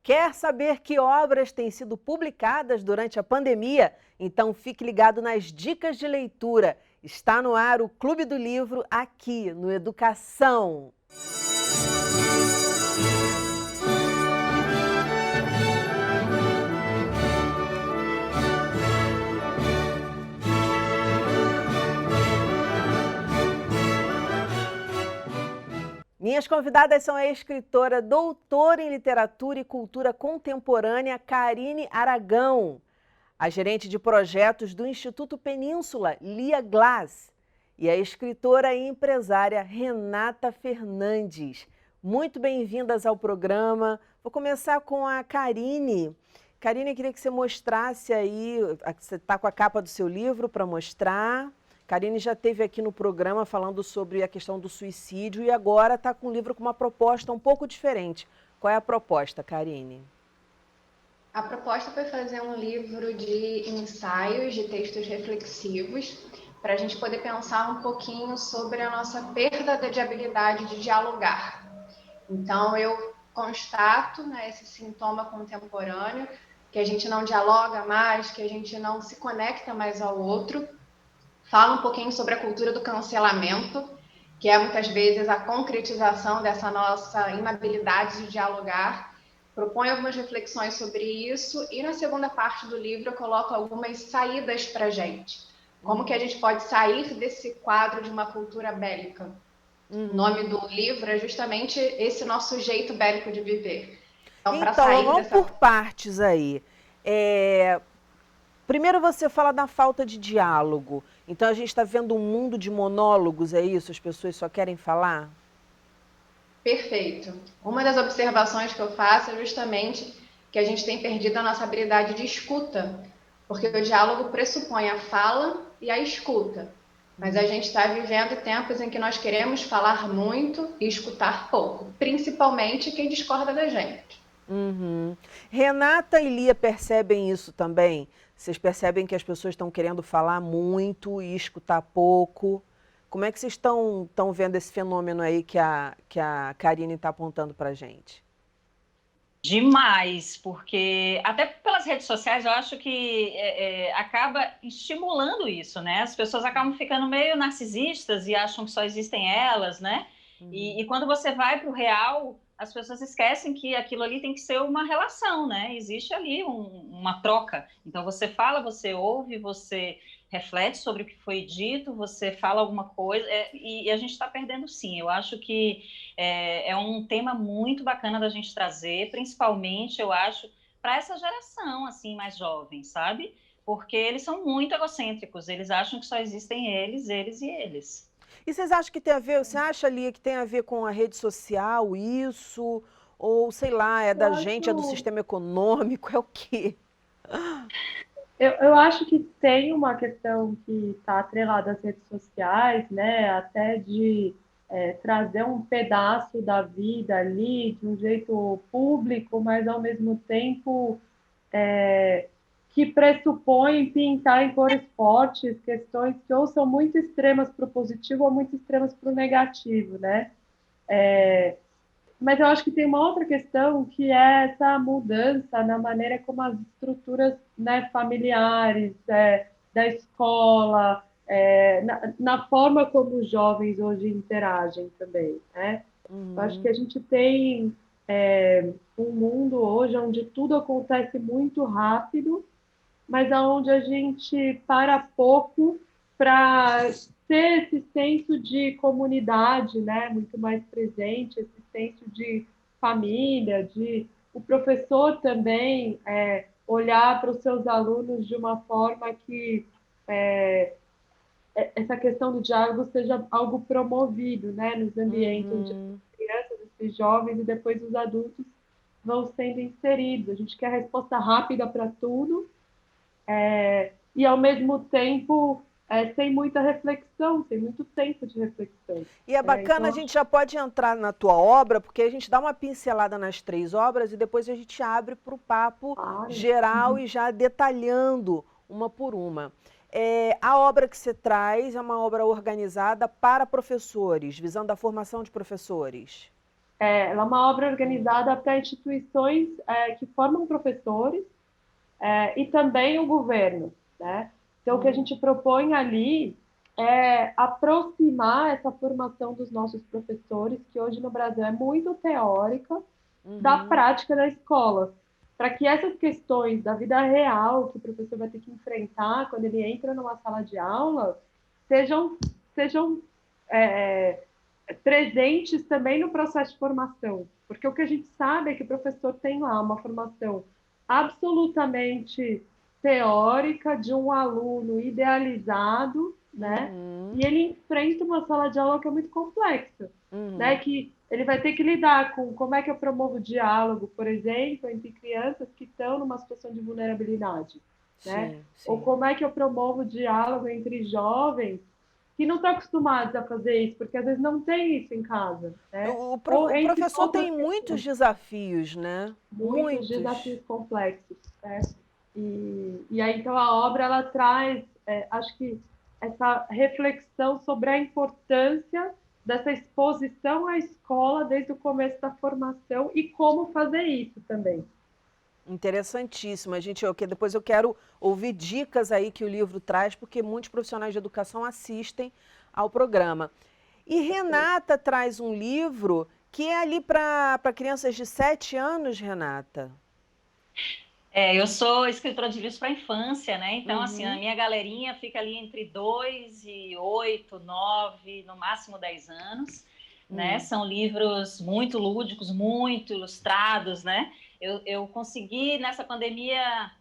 Quer saber que obras têm sido publicadas durante a pandemia? Então fique ligado nas dicas de leitura. Está no ar o Clube do Livro aqui no Educação. Minhas convidadas são a escritora, doutora em Literatura e Cultura Contemporânea, Karine Aragão, a gerente de projetos do Instituto Península, Lia Glass, e a escritora e empresária Renata Fernandes. Muito bem-vindas ao programa. Vou começar com a Karine. Karine, eu queria que você mostrasse aí, você está com a capa do seu livro para mostrar. Karine já esteve aqui no programa falando sobre a questão do suicídio e agora está com um livro com uma proposta um pouco diferente. Qual é a proposta, Karine? A proposta foi fazer um livro de ensaios, de textos reflexivos, para a gente poder pensar um pouquinho sobre a nossa perda de habilidade de dialogar. Então, eu constato, né, esse sintoma contemporâneo, que a gente não dialoga mais, que a gente não se conecta mais ao outro. Fala um pouquinho sobre a cultura do cancelamento, que é muitas vezes a concretização dessa nossa inabilidade de dialogar. Propõe algumas reflexões sobre isso e na segunda parte do livro eu coloco algumas saídas para a gente. Como que a gente pode sair desse quadro de uma cultura bélica? O nome do livro é justamente esse nosso jeito bélico de viver. Então vamos por partes aí. Primeiro você fala da falta de diálogo. Então a gente está vendo um mundo de monólogos, é isso? As pessoas só querem falar? Perfeito. Uma das observações que eu faço é justamente que a gente tem perdido a nossa habilidade de escuta, porque o diálogo pressupõe a fala e a escuta. Mas a gente está vivendo tempos em que nós queremos falar muito e escutar pouco, principalmente quem discorda da gente. Renata e Lia percebem isso também? Vocês percebem que as pessoas estão querendo falar muito e escutar pouco? Como é que vocês estão vendo esse fenômeno aí que a Karine está apontando para a gente? Demais, porque até pelas redes sociais eu acho que acaba estimulando isso, né? As pessoas acabam ficando meio narcisistas e acham que só existem elas, né? E quando você vai para o real, as pessoas esquecem que aquilo ali tem que ser uma relação, né? Existe ali uma troca. Então você fala, você ouve, você reflete sobre o que foi dito, você fala alguma coisa, e a gente está perdendo sim. Eu acho que é um tema muito bacana da gente trazer, principalmente, eu acho, para essa geração, assim, mais jovem, sabe? Porque eles são muito egocêntricos, eles acham que só existem eles e eles. E vocês acham que tem a ver, você acha, Lia, que tem a ver com a rede social, isso? Ou, sei lá, é da gente, é do sistema econômico, é o quê? Eu acho que tem uma questão que está atrelada às redes sociais, né? Até de trazer um pedaço da vida ali de um jeito público, mas ao mesmo tempo que pressupõe pintar em cores fortes questões que ou são muito extremas para o positivo ou muito extremas para o negativo, né? Mas eu acho que tem uma outra questão que é essa mudança na maneira como as estruturas, né, familiares, da escola, na forma como os jovens hoje interagem também, né? Eu acho que a gente tem um mundo hoje onde tudo acontece muito rápido, mas onde a gente para pouco para ter esse senso de comunidade, né, muito mais presente, esse senso de família, de o professor também olhar para os seus alunos de uma forma que essa questão do diálogo seja algo promovido, né, nos ambientes onde as crianças, esses jovens e depois os adultos vão sendo inseridos. A gente quer resposta rápida para tudo, e ao mesmo tempo sem muita reflexão, sem muito tempo de reflexão. E é bacana, então, a gente já pode entrar na tua obra, porque a gente dá uma pincelada nas 3 obras e depois a gente abre para o papo geral e já detalhando uma por uma. A obra que você traz é uma obra organizada para professores, visando a formação de professores. ela é uma obra organizada para instituições que formam professores e também o governo, né? Então, o que a gente propõe ali é aproximar essa formação dos nossos professores, que hoje no Brasil é muito teórica, da prática da escola, para que essas questões da vida real que o professor vai ter que enfrentar quando ele entra numa sala de aula sejam presentes também no processo de formação, porque o que a gente sabe é que o professor tem lá uma formação absolutamente teórica de um aluno idealizado, né? E ele enfrenta uma sala de aula que é muito complexa, né? Que ele vai ter que lidar com como é que eu promovo diálogo, por exemplo, entre crianças que estão numa situação de vulnerabilidade, né? Sim. Ou como é que eu promovo diálogo entre jovens que não estão acostumados a fazer isso, porque às vezes não tem isso em casa, né? O professor tem muitos desafios, né? Muitos desafios complexos, né? E aí, então, a obra, ela traz, acho que, essa reflexão sobre a importância dessa exposição à escola desde o começo da formação e como fazer isso também. Interessantíssimo. Depois eu quero ouvir dicas aí que o livro traz, porque muitos profissionais de educação assistem ao programa. E Renata traz um livro que é ali para crianças de 7 anos, Renata. Eu sou escritora de livros para infância, né? Então, assim, a minha galerinha fica ali entre 2 e 8, 9, no máximo 10 anos, né? São livros muito lúdicos, muito ilustrados, né? Eu consegui, nessa pandemia,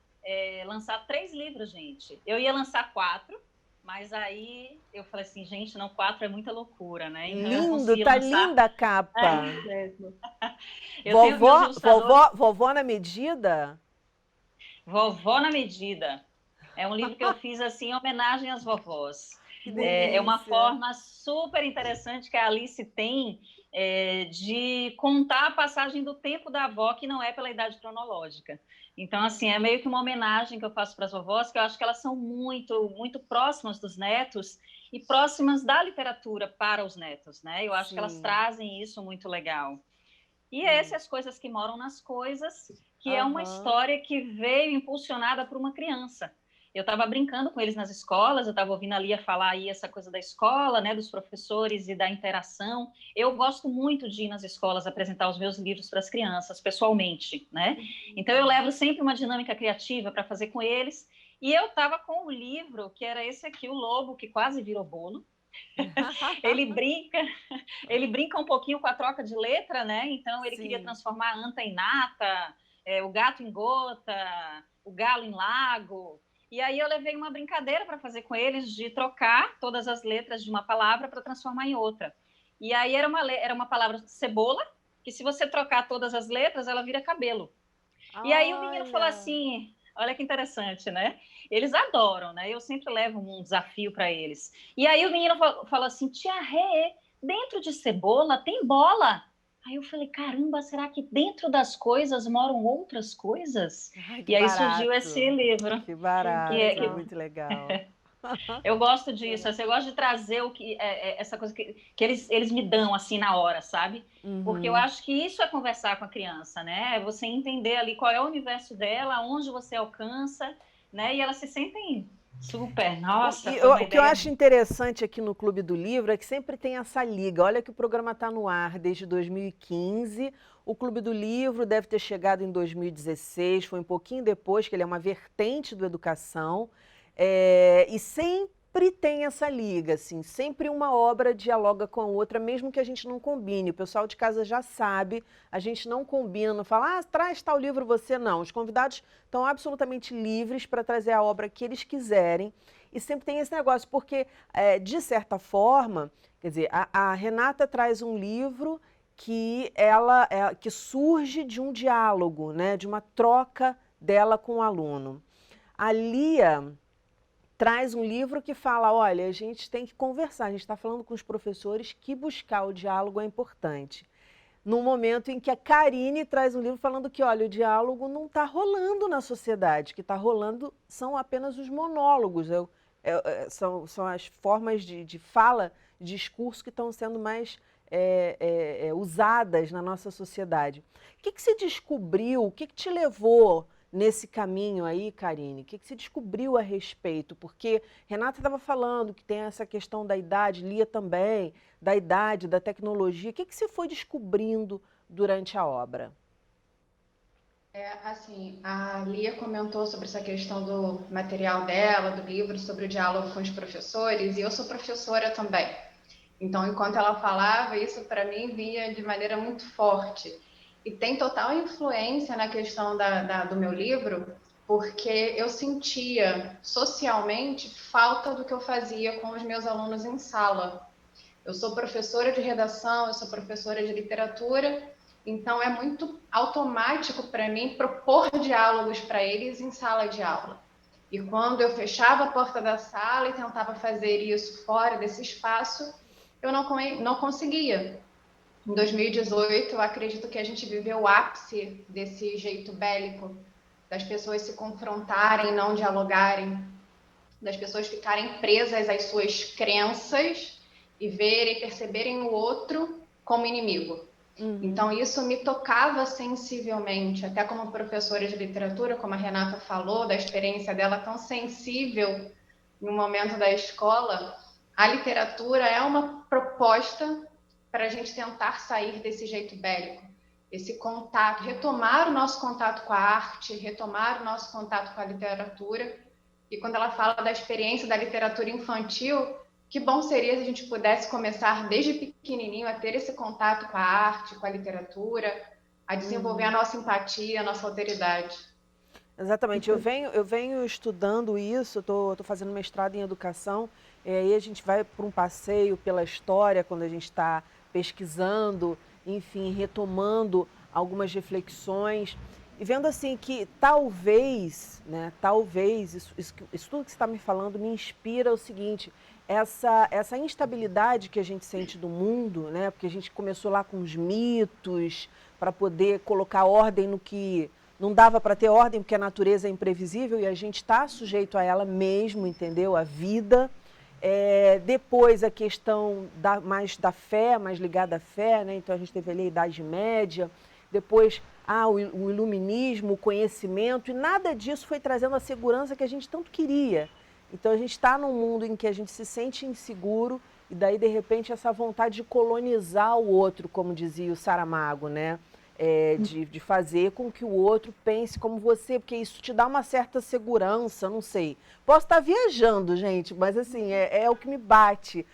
lançar 3 livros, gente. Eu ia lançar 4, mas aí eu falei assim, gente, não, 4 é muita loucura, né? Então, Lindo, tá lançar... linda a capa. Vovó na medida? Vovó na medida. É um livro que eu fiz assim em homenagem às vovós. É uma forma super interessante que a Alice tem de contar a passagem do tempo da avó, que não é pela idade cronológica. Então, assim, é meio que uma homenagem que eu faço para as vovós, que eu acho que elas são muito, muito próximas dos netos e próximas da literatura para os netos, né? Eu acho que elas trazem isso muito legal. E As Coisas que Moram nas Coisas, que é uma história que veio impulsionada por uma criança. Eu estava brincando com eles nas escolas, eu estava ouvindo a Lia falar aí essa coisa da escola, né, dos professores e da interação. Eu gosto muito de ir nas escolas apresentar os meus livros para as crianças, pessoalmente, né? Então, eu levo sempre uma dinâmica criativa para fazer com eles. E eu estava com o livro, que era esse aqui, O Lobo, que quase virou bolo. Ele brinca um pouquinho com a troca de letra, né? Então ele queria transformar a anta em nata, o gato em gota, o galo em lago. E aí eu levei uma brincadeira para fazer com eles de trocar todas as letras de uma palavra para transformar em outra. E aí era uma palavra cebola, que se você trocar todas as letras, ela vira cabelo. E aí o menino falou assim, olha que interessante, né? Eles adoram, né? Eu sempre levo um desafio para eles. E aí o menino falou assim, tia Rê, dentro de cebola tem bola. Aí eu falei, caramba, será que dentro das coisas moram outras coisas? Ai, e aí surgiu esse livro. Que barato, que muito legal. Eu gosto disso, eu gosto de trazer essa coisa que eles me dão assim na hora, sabe? Porque eu acho que isso é conversar com a criança, né? É você entender ali qual é o universo dela, onde você alcança, né? E elas se sentem super, nossa. O que eu acho interessante aqui no Clube do Livro é que sempre tem essa liga. Olha que o programa está no ar desde 2015. O Clube do Livro deve ter chegado em 2016, foi um pouquinho depois, que ele é uma vertente do Educação. E sempre tem essa liga, assim, sempre uma obra dialoga com a outra, mesmo que a gente não combine. O pessoal de casa já sabe, a gente não combina, não fala, traz tal livro você, não. Os convidados estão absolutamente livres para trazer a obra que eles quiserem. E sempre tem esse negócio, porque, de certa forma, quer dizer, a Renata traz um livro que que surge de um diálogo, né, de uma troca dela com o aluno. A Lia traz um livro que fala, olha, a gente tem que conversar, a gente está falando com os professores que buscar o diálogo é importante. No momento em que a Karine traz um livro falando que, olha, o diálogo não está rolando na sociedade, o que está rolando são apenas os monólogos, são as formas de fala, de discurso que estão sendo mais usadas na nossa sociedade. O que se descobriu, o que te levou nesse caminho aí, Karine? O que se descobriu a respeito? Porque Renata estava falando que tem essa questão da idade, Lia também, da idade, da tecnologia. O que você foi descobrindo durante a obra? Assim, a Lia comentou sobre essa questão do material dela, do livro, sobre o diálogo com os professores, e eu sou professora também. Então, enquanto ela falava, isso para mim vinha de maneira muito forte. E tem total influência na questão do meu livro, porque eu sentia socialmente falta do que eu fazia com os meus alunos em sala. Eu sou professora de redação, eu sou professora de literatura, então é muito automático para mim propor diálogos para eles em sala de aula. E quando eu fechava a porta da sala e tentava fazer isso fora desse espaço, eu não conseguia. Em 2018, eu acredito que a gente viveu o ápice desse jeito bélico, das pessoas se confrontarem, não dialogarem, das pessoas ficarem presas às suas crenças e verem, perceberem o outro como inimigo. Então, isso me tocava sensivelmente, até como professora de literatura, como a Renata falou, da experiência dela tão sensível no momento da escola. A literatura é uma proposta para a gente tentar sair desse jeito bélico, esse contato, retomar o nosso contato com a arte, retomar o nosso contato com a literatura. E quando ela fala da experiência da literatura infantil, que bom seria se a gente pudesse começar desde pequenininho a ter esse contato com a arte, com a literatura, a desenvolver a nossa empatia, a nossa alteridade. Exatamente, eu venho estudando isso, estou fazendo mestrado em educação, e aí a gente vai para um passeio pela história, quando a gente está pesquisando, enfim, retomando algumas reflexões, e vendo assim que talvez, isso tudo que você está me falando me inspira o seguinte, essa instabilidade que a gente sente do mundo, né? Porque a gente começou lá com os mitos, para poder colocar ordem no que não dava para ter ordem, porque a natureza é imprevisível e a gente está sujeito a ela mesmo, entendeu? A vida. Depois a questão mais da fé, mais ligada à fé, né? Então a gente teve ali a Idade Média, depois o iluminismo, o conhecimento, e nada disso foi trazendo a segurança que a gente tanto queria. Então a gente está num mundo em que a gente se sente inseguro e daí de repente essa vontade de colonizar o outro, como dizia o Saramago, né? De fazer com que o outro pense como você, porque isso te dá uma certa segurança, não sei. Posso estar viajando, gente, mas assim, é o que me bate.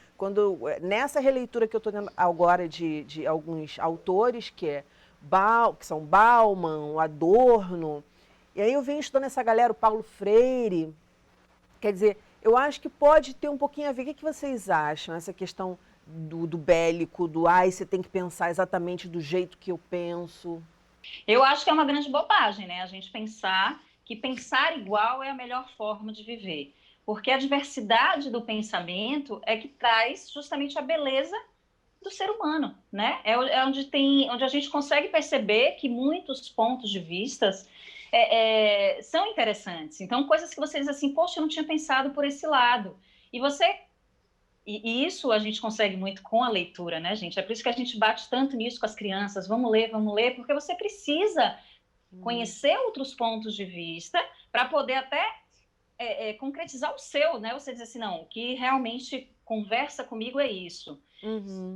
Nessa releitura que eu estou tendo agora de alguns autores, que são Bauman, Adorno, e aí eu venho estudando essa galera, o Paulo Freire. Quer dizer, eu acho que pode ter um pouquinho a ver. O que vocês acham? Essa questão do bélico, você tem que pensar exatamente do jeito que eu penso. Eu acho que é uma grande bobagem, né? A gente pensar que pensar igual é a melhor forma de viver. Porque a diversidade do pensamento é que traz justamente a beleza do ser humano, né? É onde a gente consegue perceber que muitos pontos de vista são interessantes. Então, coisas que você diz assim, poxa, eu não tinha pensado por esse lado. E isso a gente consegue muito com a leitura, né, gente? É por isso que a gente bate tanto nisso com as crianças. Vamos ler, porque você precisa conhecer outros pontos de vista para poder até concretizar o seu, né? Você dizer assim, não, o que realmente conversa comigo é isso.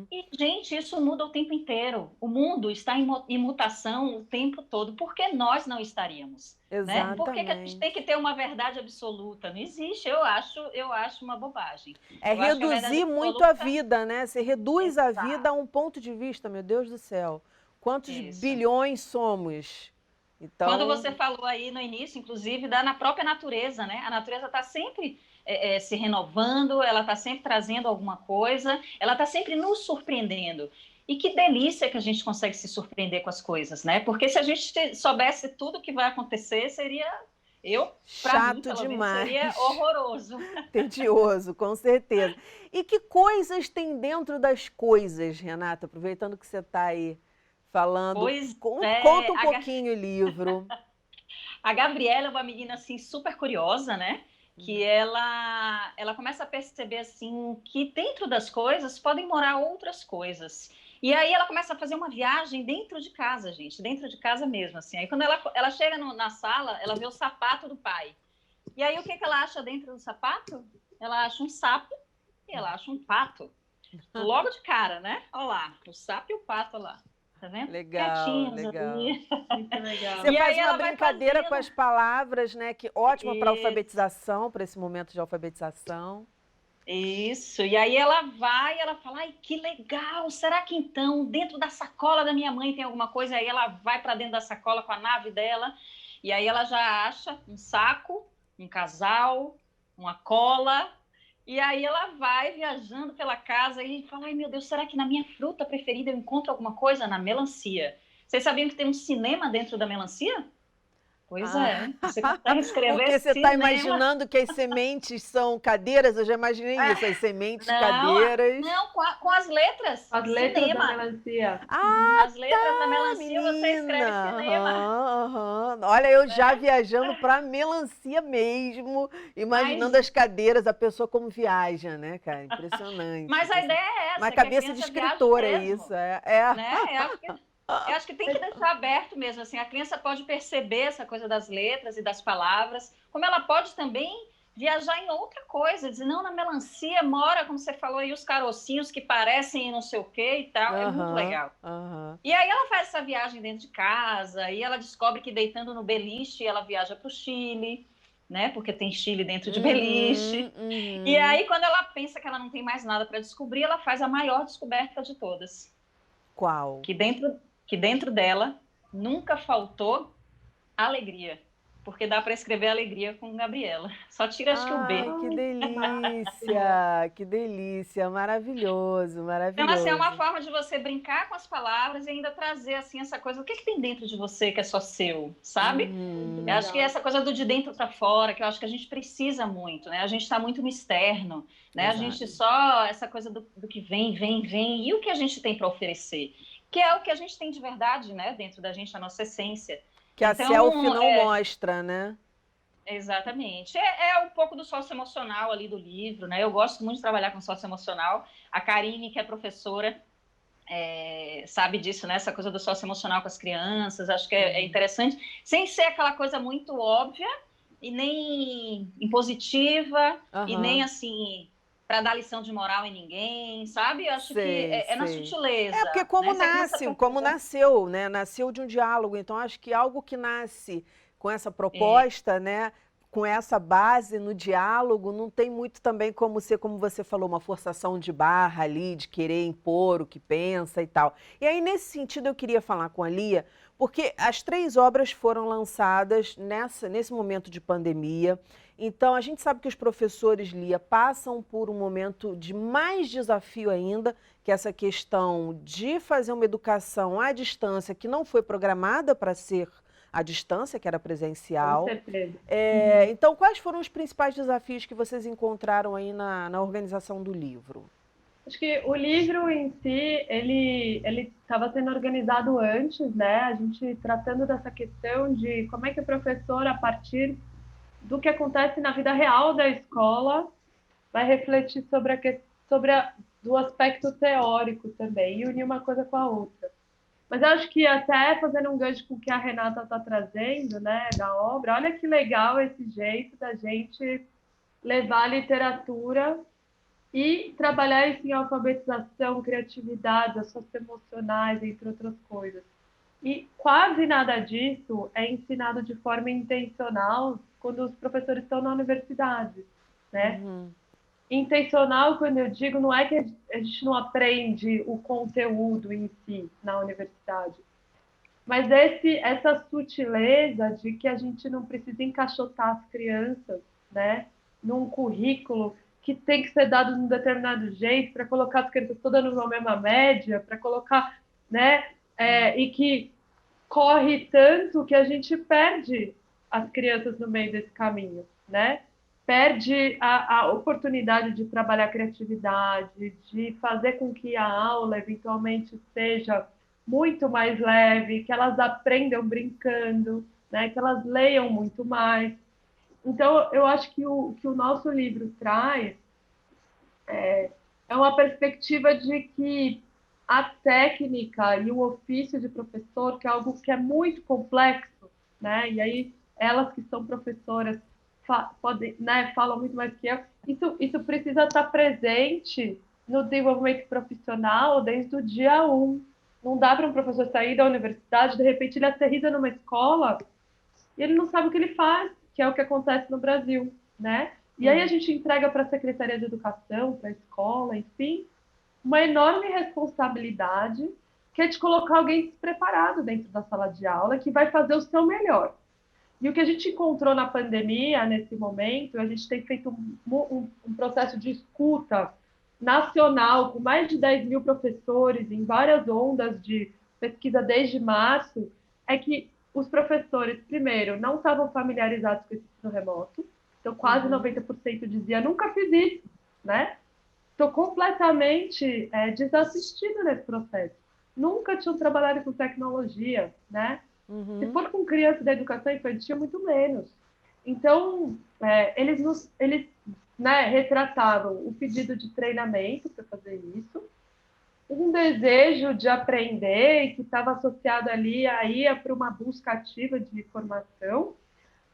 E, gente, isso muda o tempo inteiro. O mundo está em mutação o tempo todo. Por que nós não estaríamos? Exatamente. Né? Por que a gente tem que ter uma verdade absoluta? Não existe, eu acho uma bobagem. Reduzir muito a vida, né? Você reduz a vida a um ponto de vista, meu Deus do céu. Quantos bilhões somos? Então... Quando você falou aí no início, inclusive, na própria natureza, né? A natureza está sempre se renovando, ela está sempre trazendo alguma coisa, ela está sempre nos surpreendendo. E que delícia que a gente consegue se surpreender com as coisas, né? Porque se a gente soubesse tudo o que vai acontecer, seria... Chato demais. Seria horroroso. Tedioso, com certeza. E que coisas tem dentro das coisas, Renata? Aproveitando que você está aí falando, conta um pouquinho o livro. A Gabriela é uma menina assim super curiosa, né? Que ela começa a perceber assim que dentro das coisas podem morar outras coisas. E aí ela começa a fazer uma viagem dentro de casa, gente, dentro de casa mesmo, assim. Aí quando ela chega na sala, ela vê o sapato do pai. E aí o que ela acha dentro do sapato? Ela acha um sapo e ela acha um pato. Logo de cara, né? Olha lá, o sapo e o pato lá. Tá vendo? Legal, Quietinhos legal. ali. Muito legal. Você E faz aí uma ela vai brincadeira com fazendo... as palavras, né? Que ótimo para Isso. alfabetização, para esse momento de alfabetização. Isso, e aí ela vai, ela fala, ai, que legal, será que então dentro da sacola da minha mãe tem alguma coisa? Aí ela vai para dentro da sacola com a nave dela, e aí ela já acha um saco, um casal, uma cola, e aí ela vai viajando pela casa e fala, ai meu Deus, será que na minha fruta preferida eu encontro alguma coisa? Na melancia. Vocês sabiam que tem um cinema dentro da melancia? Pois Ah, é, você consegue escrever porque você está cinema. imaginando que as sementes são cadeiras? Eu já imaginei isso, as sementes Não, cadeiras. não, com as letras, As letras da cinema. melancia. Ah, As letras da melancia você escreve menina! cinema, Aham, aham. Olha, eu já né? viajando para melancia mesmo, imaginando Mas, as cadeiras, a pessoa como viaja, né, cara? Impressionante. mas a ideia é Uma essa, que a cabeça de criança viaje escritora, é mesmo, isso. É. né? Eu acho que tem que deixar aberto mesmo, assim, a criança pode perceber essa coisa das letras e das palavras, como ela pode também viajar em outra coisa, dizer, não, na melancia mora, como você falou aí, os carocinhos que parecem não sei o que e tal, é muito Aham, legal. aham. E aí ela faz essa viagem dentro de casa, e ela descobre que deitando no beliche, ela viaja para o Chile, né? Porque tem Chile dentro de beliche. E Uhum. aí, quando ela pensa que ela não tem mais nada para descobrir, ela faz a maior descoberta de todas. Qual? Que dentro dela nunca faltou alegria. Porque dá para escrever alegria com Gabriela. Só tira, acho que o B. Ai, que Ai, que máximo. delícia! Que delícia! Maravilhoso, Então, assim, é uma maravilhoso. forma de você brincar com as palavras e ainda trazer, assim, essa coisa. O que tem dentro de você que é só seu, sabe? Muito Eu acho que legal. essa coisa do de dentro para fora, que eu acho que a gente precisa muito, né? A gente está muito no externo, né? A gente Exato. só, essa coisa do que vem, vem, vem, e o que a gente tem para oferecer, que é o que a gente tem de verdade, né? Dentro da gente, a nossa essência. Que a selfie Então, não mostra, né? exatamente. É um pouco do socioemocional ali do livro, né? Eu gosto muito de trabalhar com socioemocional. A Karine, que é professora, sabe disso, né? Essa coisa do socioemocional com as crianças, acho que é interessante, sem ser aquela coisa muito óbvia e nem impositiva e nem Aham. assim para dar lição de moral em ninguém, sabe? Eu acho que Sei, é na sei. É sutileza, porque né? Se a criança como perceber, nasceu, né? Nasceu de um diálogo. Então, acho que algo que nasce com essa é, proposta, né? Com essa base no diálogo, não tem muito também como ser, como você falou, uma forçação de barra ali, de querer impor o que pensa e tal. E aí, nesse sentido, eu queria falar com a Lia, porque as 3 obras foram lançadas nesse momento de pandemia. Então, a gente sabe que os professores, Lia, passam por um momento de mais desafio ainda, que é essa questão de fazer uma educação à distância, que não foi programada para ser à distância, que era Com presencial. certeza. Então, quais foram os principais desafios que vocês encontraram aí na organização do livro? Acho que o livro em si, ele estava sendo organizado antes, né? A gente tratando dessa questão de como é que o professor, a partir do que acontece na vida real da escola, vai refletir do aspecto teórico também, e unir uma coisa com a outra. Mas eu acho que até fazendo um gancho com o que a Renata está trazendo, né, da obra, olha que legal esse jeito da gente levar a literatura e trabalhar isso em alfabetização, criatividade, ações emocionais, entre outras coisas. E quase nada disso é ensinado de forma intencional quando os professores estão na universidade, né? Uhum. Intencional, quando eu digo, não é que a gente não aprende o conteúdo em si na universidade, mas essa sutileza de que a gente não precisa encaixotar as crianças, né, num currículo que tem que ser dado de um determinado jeito para colocar as crianças todas numa mesma média, para colocar, né, e que corre tanto que a gente perde as crianças no meio desse caminho, né? Perde a oportunidade de trabalhar criatividade, de fazer com que a aula eventualmente seja muito mais leve, que elas aprendam brincando, né? Que elas leiam muito mais. Então, eu acho que o nosso livro traz é uma perspectiva de que a técnica e o ofício de professor, que é algo que é muito complexo, né? E aí elas que são professoras podem, né, falam muito mais que eu. Isso precisa estar presente no desenvolvimento profissional desde o dia 1. Não dá para um professor sair da universidade, de repente ele aterrissa numa escola e ele não sabe o que ele faz, que é o que acontece no Brasil, né? E aí a gente entrega para a Secretaria de Educação, para a escola, enfim, uma enorme responsabilidade, que é de colocar alguém despreparado dentro da sala de aula, que vai fazer o seu melhor. E o que a gente encontrou na pandemia, nesse momento, a gente tem feito um processo de escuta nacional, com mais de 10 mil professores, em várias ondas de pesquisa desde março, é que os professores, primeiro, não estavam familiarizados com esse ensino remoto, então quase 90% dizia, nunca fiz isso, né? Estou completamente desassistido nesse processo. Nunca tinham trabalhado com tecnologia, né? Se for com criança da educação infantil, muito menos. Então, eles retratavam o pedido de treinamento para fazer isso, um desejo de aprender, que estava associado ali para uma busca ativa de informação,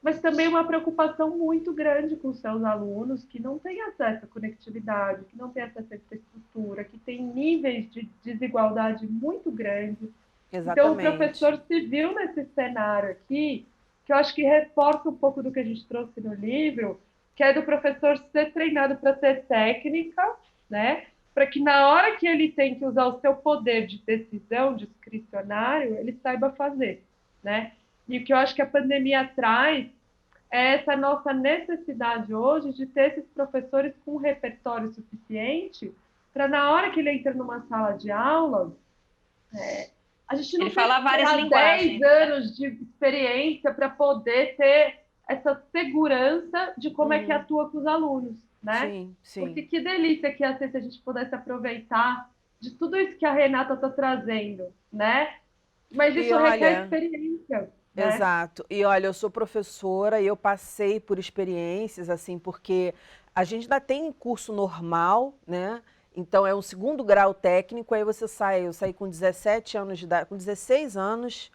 mas também uma preocupação muito grande com seus alunos que não têm acesso à conectividade, que não têm acesso à infraestrutura, que têm níveis de desigualdade muito grandes. Então, o professor se viu nesse cenário aqui, que eu acho que reforça um pouco do que a gente trouxe no livro, que é do professor ser treinado para ser técnica, né? Para que na hora que ele tem que usar o seu poder de decisão discricionário, ele saiba fazer, né? E o que eu acho que a pandemia traz é essa nossa necessidade hoje de ter esses professores com um repertório suficiente para, na hora que ele entra numa sala de aula, a gente não fala várias linguagens, 10 anos de experiência para poder ter essa segurança de como é que atua com os alunos, né? Sim, sim. Porque que delícia que ia ser se a gente pudesse aproveitar de tudo isso que a Renata está trazendo, né? Mas isso requer experiência. Né? Exato. E olha, eu sou professora e eu passei por experiências, assim, porque a gente ainda tem curso normal, né? Então é um segundo grau técnico, aí você sai, eu saí com 17 anos de idade, com 16 anos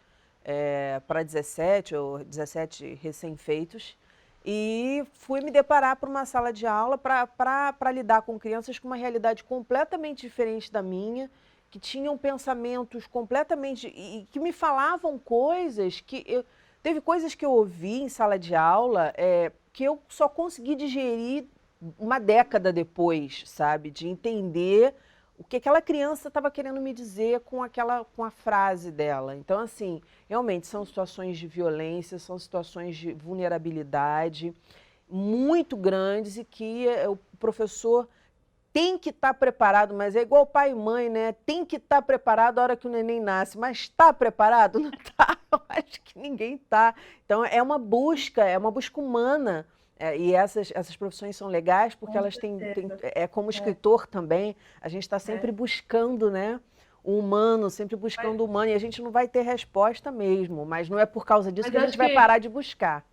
para 17 ou 17 recém-feitos, e fui me deparar para uma sala de aula para lidar com crianças com uma realidade completamente diferente da minha, que tinham pensamentos completamente... e que me falavam coisas que... teve coisas que eu ouvi em sala de aula que eu só consegui digerir uma década depois, sabe? De entender o que aquela criança estava querendo me dizer com a frase dela. Então, assim, realmente são situações de violência, são situações de vulnerabilidade muito grandes e que o professor tem que estar preparado, mas é igual pai e mãe, né? Tem que estar preparado a hora que o neném nasce, mas está preparado? Não está, eu acho que ninguém está. Então, é uma busca humana. E essas profissões são legais porque elas têm como escritor também, a gente está sempre buscando, né, o humano, sempre buscando o humano, e a gente não vai ter resposta mesmo, mas não é por causa disso que a gente vai parar de buscar.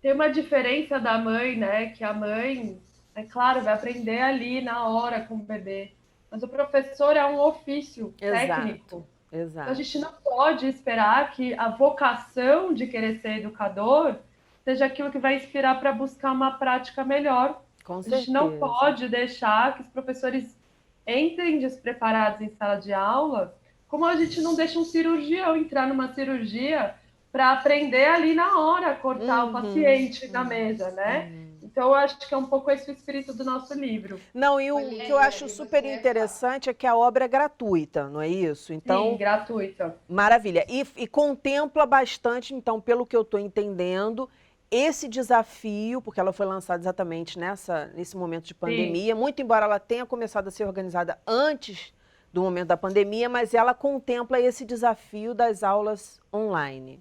Tem uma diferença da mãe, né, que a mãe, é claro, vai aprender ali na hora com o bebê, mas o professor é um ofício técnico. Exato. Então, a gente não pode esperar que a vocação de querer ser educador seja aquilo que vai inspirar para buscar uma prática melhor. Com certeza. A gente não pode deixar que os professores entrem despreparados em sala de aula, como a gente não deixa um cirurgião entrar numa cirurgia para aprender ali na hora a cortar o paciente na mesa, né? Então, eu acho que é um pouco esse o espírito do nosso livro. Não, e o que eu acho super interessante é que a obra é gratuita, não é isso? Então, sim, gratuita. Maravilha. E contempla bastante, então, pelo que eu estou entendendo, esse desafio, porque ela foi lançada exatamente nesse momento de pandemia, muito embora ela tenha começado a ser organizada antes do momento da pandemia, mas ela contempla esse desafio das aulas online.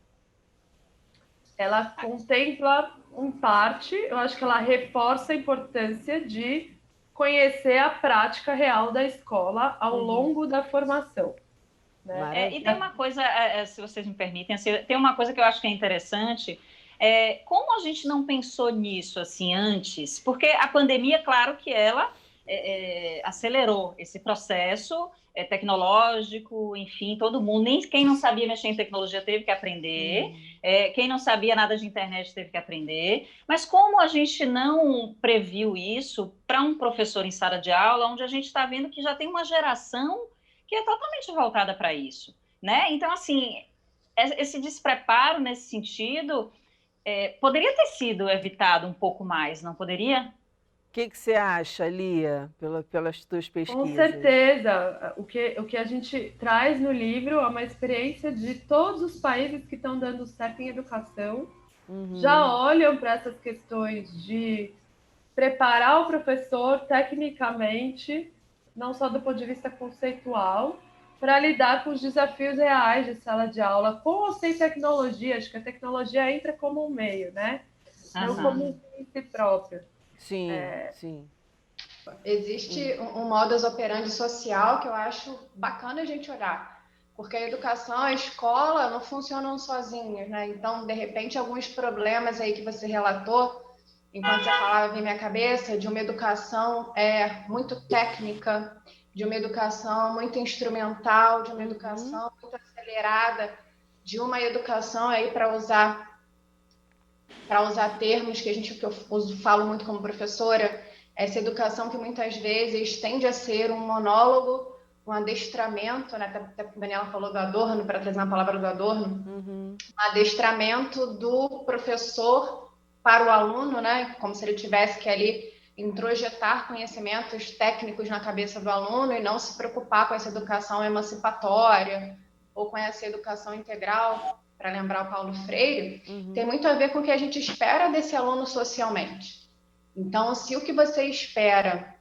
Ela contempla, em parte, eu acho que ela reforça a importância de conhecer a prática real da escola ao longo da formação. Né? E tem uma coisa, se vocês me permitem, tem uma coisa que eu acho que é interessante. Como a gente não pensou nisso assim antes? Porque a pandemia, claro que ela acelerou esse processo tecnológico, enfim, todo mundo, nem quem não sabia mexer em tecnologia teve que aprender, quem não sabia nada de internet teve que aprender, mas como a gente não previu isso para um professor em sala de aula, onde a gente está vendo que já tem uma geração que é totalmente voltada para isso, né? Então, assim, esse despreparo nesse sentido poderia ter sido evitado um pouco mais, não poderia? O que você acha, Lia, pelas tuas pesquisas? Com certeza. O que a gente traz no livro é uma experiência de todos os países que estão dando certo em educação, já olham para essas questões de preparar o professor tecnicamente, não só do ponto de vista conceitual, para lidar com os desafios reais de sala de aula, com ou sem tecnologia. Acho que a tecnologia entra como um meio, né? Não como um fim em si próprio. Sim, sim. Existe um modus operandi social que eu acho bacana a gente olhar, porque a educação, a escola não funcionam sozinhas, né? Então, de repente, alguns problemas aí que você relatou, enquanto você falava em minha cabeça, de uma educação muito técnica, de uma educação muito instrumental, de uma educação muito acelerada, de uma educação aí para usar termos que eu falo muito como professora, essa educação que muitas vezes tende a ser um monólogo, um adestramento, né? Até a Daniela falou do Adorno, para trazer uma palavra do Adorno, um adestramento do professor para o aluno, né? Como se ele tivesse que ali introjetar conhecimentos técnicos na cabeça do aluno e não se preocupar com essa educação emancipatória ou com essa educação integral, para lembrar o Paulo Freire, tem muito a ver com o que a gente espera desse aluno socialmente. Então, se o que você espera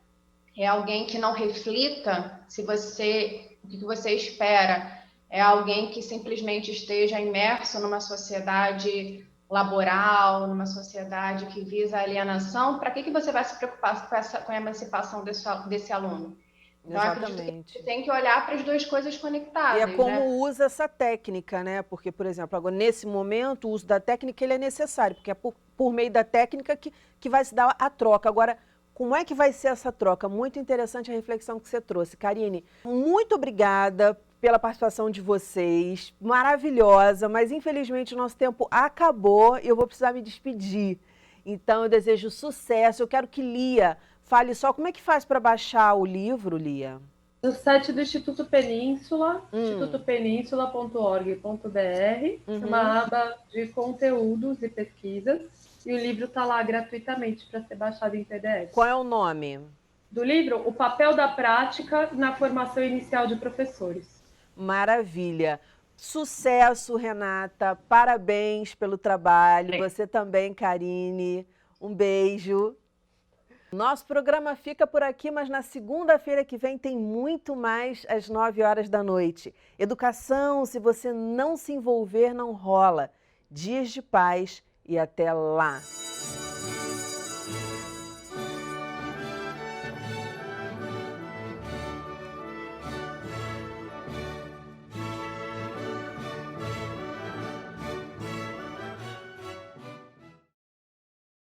é alguém que não reflita, o que você espera é alguém que simplesmente esteja imerso numa sociedade laboral, numa sociedade que visa a alienação, para que você vai se preocupar com a emancipação desse aluno? Então, Exatamente. Você tem que olhar para as duas coisas conectadas. E é como usa essa técnica, né? Porque, por exemplo, agora, nesse momento, o uso da técnica ele é necessário, porque é por meio da técnica que vai se dar a troca. Agora, como é que vai ser essa troca? Muito interessante a reflexão que você trouxe. Karine, muito obrigada pela participação de vocês, maravilhosa, mas infelizmente o nosso tempo acabou e eu vou precisar me despedir. Então, eu desejo sucesso. Eu quero que Lia fale só como é que faz para baixar o livro, Lia. No site do Instituto Península, institutopeninsula.org.br, uma aba de conteúdos e pesquisas, e o livro está lá gratuitamente para ser baixado em PDF. Qual é o nome do livro? O papel da prática na formação inicial de professores. Maravilha. Sucesso, Renata. Parabéns pelo trabalho. Você também, Karine. Um beijo. Nosso programa fica por aqui, mas na segunda-feira que vem tem muito mais às 9 horas da noite. Educação, se você não se envolver, não rola. Dias de paz e até lá.